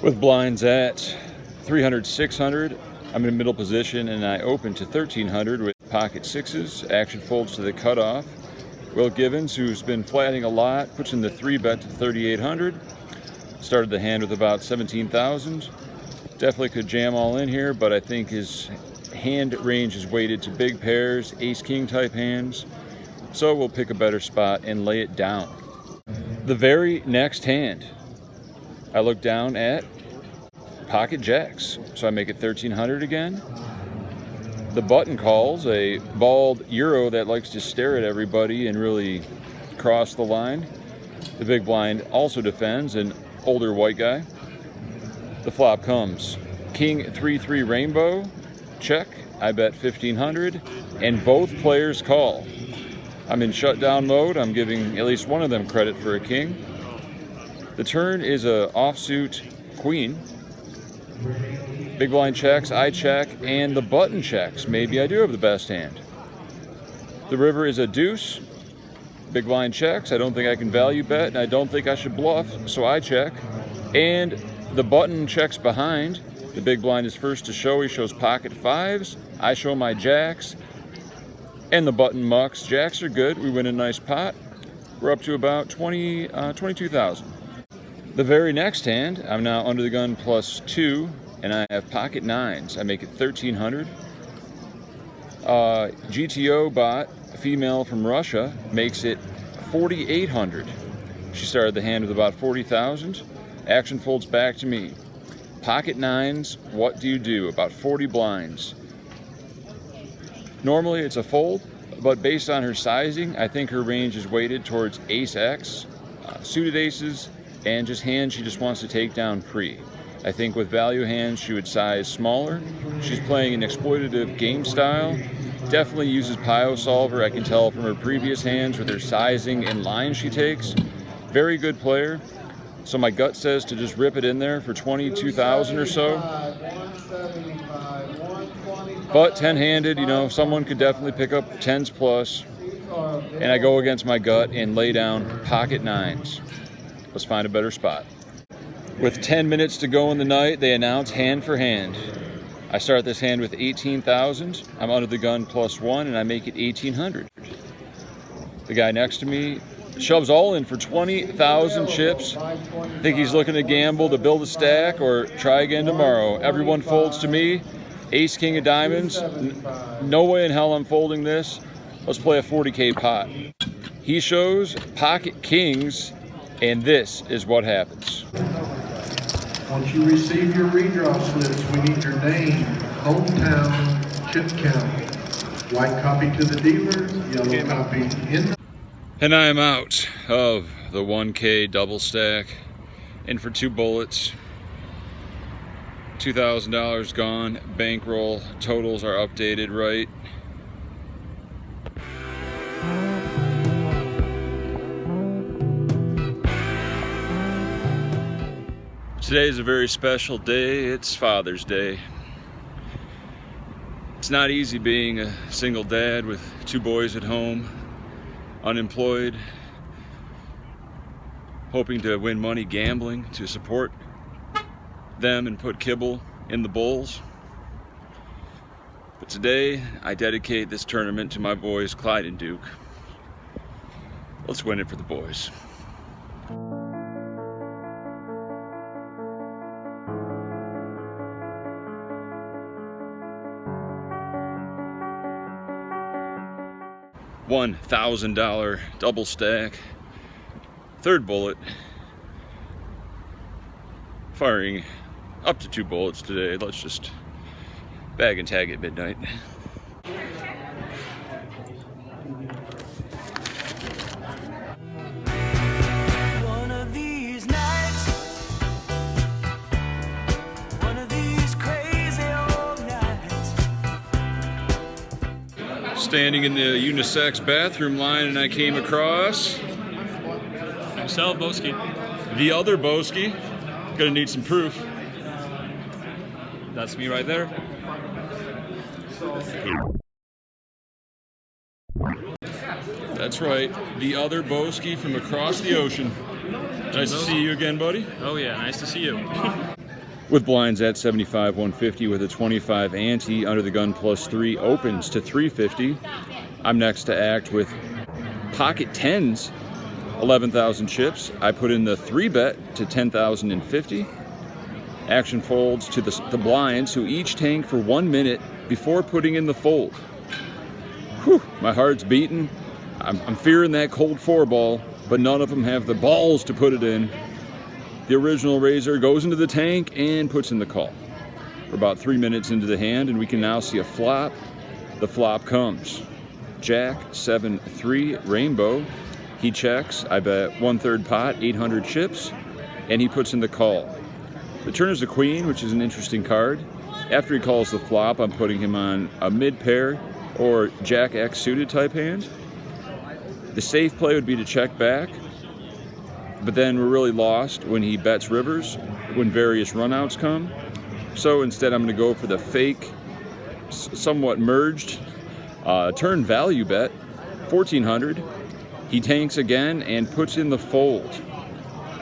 With blinds at 300, 600, I'm in middle position and I open to 1300 with pocket sixes. Action folds to the cutoff. Will Givens, who's been flatting a lot, puts in the 3-bet to 3,800. Started the hand with about 17,000. Definitely could jam all in here, but I think his hand range is weighted to big pairs, ace-king type hands. So we'll pick a better spot and lay it down. The very next hand, I look down at pocket jacks. So I make it 1300 again. The button calls, a bald Euro that likes to stare at everybody and really cross the line. The big blind also defends, an older white guy. The flop comes King 3-3 rainbow, check, I bet 1500, and both players call. I'm in shutdown mode. I'm giving at least one of them credit for a king. The turn is a offsuit queen. Big blind checks, I check, and the button checks. Maybe I do have the best hand. The river is a deuce. Big blind checks. I don't think I can value bet, and I don't think I should bluff, so I check. And the button checks behind. The big blind is first to show. He shows pocket fives. I show my jacks. And the button mucks. Jacks are good. We win a nice pot. We're up to about 22,000. The very next hand, I'm now under the gun +2, and I have pocket nines. I make it 1300. GTO bot, a female from Russia, makes it 4,800. She started the hand with about 40,000. Action folds back to me. Pocket nines, what do you do? About 40 blinds. Normally it's a fold, but based on her sizing, I think her range is weighted towards ace-x, suited aces, and just hands she just wants to take down pre. I think with value hands she would size smaller. She's playing an exploitative game style. Definitely uses Pio Solver, I can tell from her previous hands with her sizing and lines she takes. Very good player. So my gut says to just rip it in there for 22,000 or so. But 10-handed, you know, someone could definitely pick up 10s plus. And I go against my gut and lay down pocket nines. Let's find a better spot. With 10 minutes to go in the night, they announce hand for hand. I start this hand with 18,000. I'm under the gun +1, and I make it 1,800. The guy next to me shoves all in for 20,000 chips. Think he's looking to gamble to build a stack or try again tomorrow. Everyone folds to me. Ace, king of diamonds. No way in hell I'm folding this. Let's play a 40K pot. He shows pocket kings, and this is what happens. Once you receive your redraw slips, we need your name, hometown, chip count. White copy to the dealer, yellow copy in. And I am out of the 1K double stack. In for 2 bullets. $2,000 gone. Bankroll totals are updated right. Today is a very special day. It's Father's Day. It's not easy being a single dad with 2 boys at home, unemployed, hoping to win money gambling to support them and put kibble in the bowls. But today I dedicate this tournament to my boys Clyde and Duke. Let's win it for the boys. $1,000 double stack, 3rd bullet, firing up to 2 bullets today. Let's just bag and tag at midnight. One of these nights, one of these crazy old nights. Standing in the unisex bathroom line, and I came across Myself, Boski. the other Boski. Gonna need some proof. That's me right there. That's right, the other Boski from across the ocean. Nice to see you again, buddy. Oh yeah, nice to see you. With blinds at 75, 150 with a 25 ante, under the gun +3 opens to 350. I'm next to act with pocket 10s, 11,000 chips. I put in the 3-bet to 10,050. Action folds to the blinds, who each tank for 1 minute before putting in the fold. Whew, my heart's beating. I'm fearing that cold 4-ball, but none of them have the balls to put it in. The original raiser goes into the tank and puts in the call. We're about 3 minutes into the hand, and we can now see a flop. The flop comes. Jack 7-3 rainbow. He checks. I bet 1/3 pot, 800 chips, and he puts in the call. The turn is a queen, which is an interesting card. After he calls the flop, I'm putting him on a mid pair or Jack X suited type hand. The safe play would be to check back, but then we're really lost when he bets rivers, when various runouts come. So instead I'm going to go for the fake, somewhat merged turn value bet, 1,400. He tanks again and puts in the fold.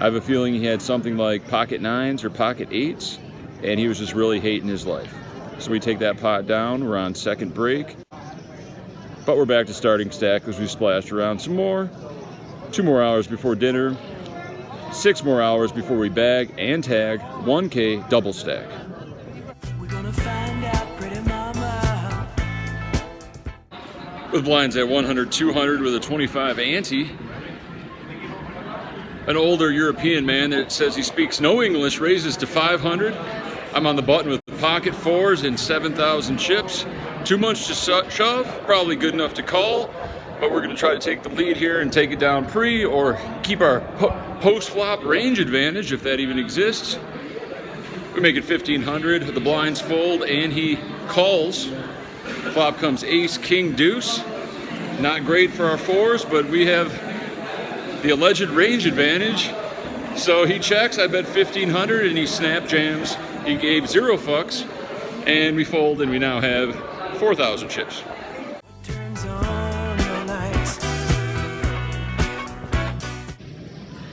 I have a feeling he had something like pocket 9s or pocket 8s, and he was just really hating his life. So we take that pot down. We're on second break, but we're back to starting stack because we splashed around some more. 2 more hours before dinner, 6 more hours before we bag and tag 1K double stack. We're gonna find out, pretty mama. With blinds at 100, 200 with a 25 ante. An older European man that says he speaks no English raises to 500. I'm on the button with pocket 4s and 7,000 chips. Too much to shove, probably good enough to call, but we're gonna try to take the lead here and take it down pre, or keep our post-flop range advantage, if that even exists. We make it 1,500, the blinds fold, and he calls. The flop comes ace, king, deuce. Not great for our 4s, but we have the alleged range advantage. So he checks, I bet 1,500, and he snap jams. He gave 0 fucks, and we fold, and we now have 4,000 chips. Turns on your lights.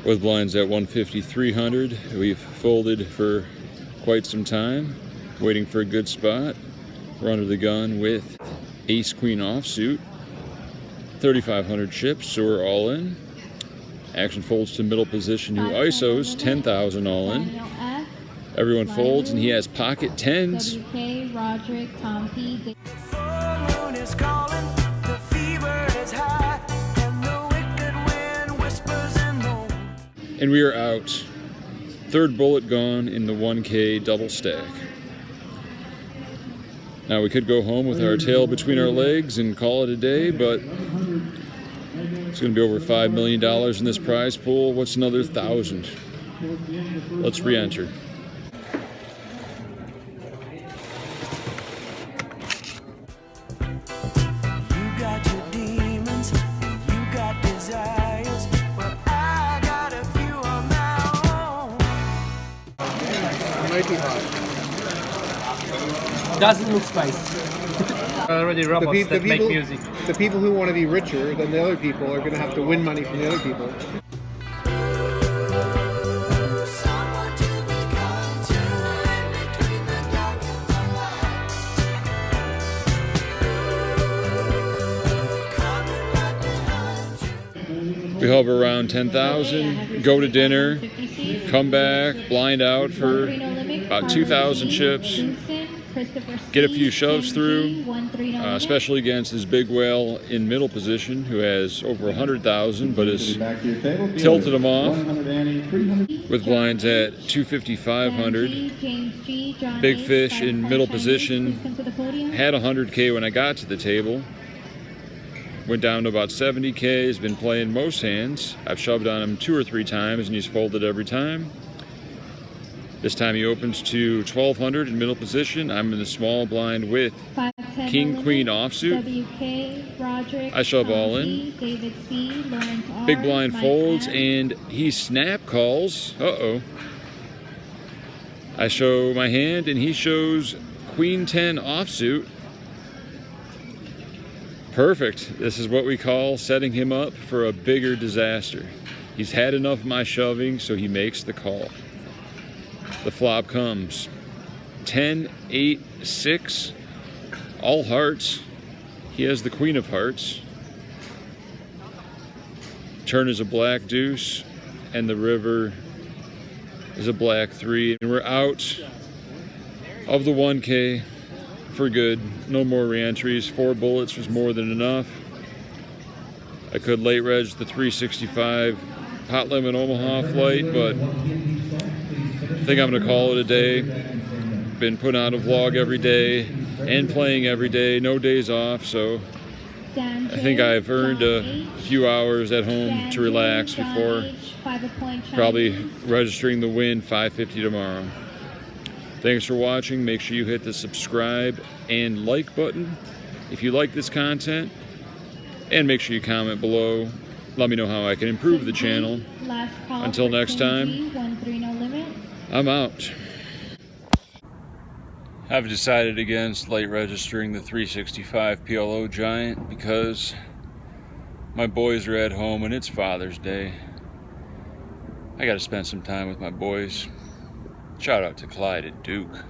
With blinds at 150, 300, we've folded for quite some time, waiting for a good spot. We're under the gun with ace, queen offsuit, 3,500 chips, so we're all in. Action folds to middle position, who ISOs, 10,000 all in. Everyone folds, and he has pocket 10s. WK, Roderick, Tom P. Full moon is calling, the fever is high, and the wicked wind whispers in the wind. And we are out. Third bullet gone in the 1K double stack. Now we could go home with our tail between our legs and call it a day, but it's going to be over $5 million in this prize pool. What's another 1,000? Let's re-enter. You got your demons, you got desires, but I got a few of my own. Might be hot. Doesn't look spicy. Already robots that make music. The people who want to be richer than the other people are going to have to win money from the other people. Someone to be kind to, in between the dark and the light. Coming right behind you. We hover around 10,000, go to dinner, come back, blind out for about 2,000 chips, get a few shoves through, especially against this big whale in middle position who has over 100,000 but has tilted them off. With blinds at 250, 500, big fish in middle position, had 100K when I got to the table. Went down to about 70K, has been playing most hands. I've shoved on him 2 or 3 times and he's folded every time. This time he opens to 1,200 in middle position. I'm in the small blind with king, queen offsuit. I shove all in. Big blind folds and he snap calls. Uh-oh. I show my hand and he shows queen 10 offsuit. Perfect. This is what we call setting him up for a bigger disaster. He's had enough of my shoving, so he makes the call. The flop comes 10, 8, 6, all hearts. He has the queen of hearts. Turn is a black deuce, and the river is a black 3. And we're out of the 1K for good. No more reentries. 4 bullets was more than enough. I could late reg the 365 pot limit Omaha flight, but I think I'm gonna call it a day. Been putting out a vlog every day and playing every day, no days off, so I think I've earned a few hours at home to relax before probably registering the win 550 tomorrow. Thanks for watching. Make sure you hit the subscribe and like button if you like this content, and make sure you comment below. Let me know how I can improve the channel. Until next time, I'm out. I've decided against late registering the 365 PLO Giant because my boys are at home and it's Father's Day. I gotta spend some time with my boys. Shout out to Clyde at Duke.